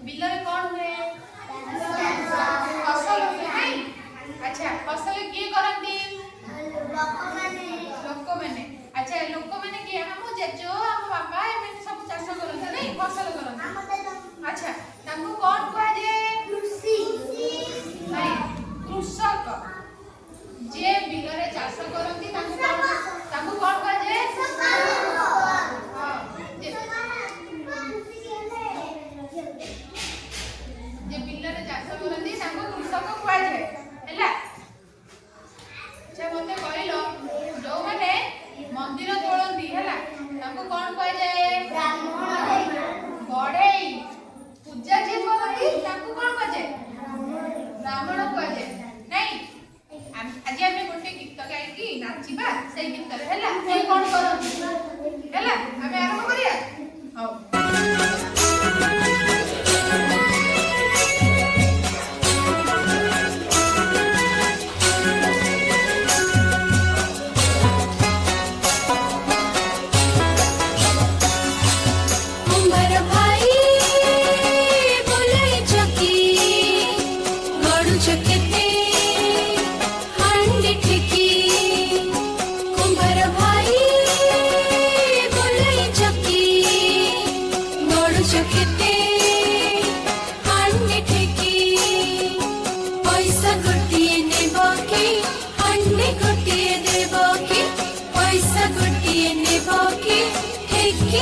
Bill रे कौन हुए फसल हुए नहीं। अच्छा फसल किए करती लोक मैंने। अच्छा लोक मैंने किए हम जेजो हम बाबा एमन सब चाष करते नहीं फसल करते। अच्छा तांको कौन कह जाए कृषि नहीं कृषक जे बिल रे चाष करती तांको कौन कह जाए जे बिल रे चाष करती तांको कृषक कह जाए हैला। अच्छा मते कहलो जो माने मंदिर तोड़ती हैला तांको कौन कह जाए ब्राह्मण बड़ेई पूजा जे करती तांको कौन कह जाए ब्राह्मण कह जाए नहीं। आज आमे गोटे गीत गाइकी नाचिबा सेई गीत रे हैला से कौन करती हैला आमे आरंभ करिया हो। पैसा गोटिए नेब कि हंडे गोटिए देब कि पैसा गोटिए नेब कि ठेकी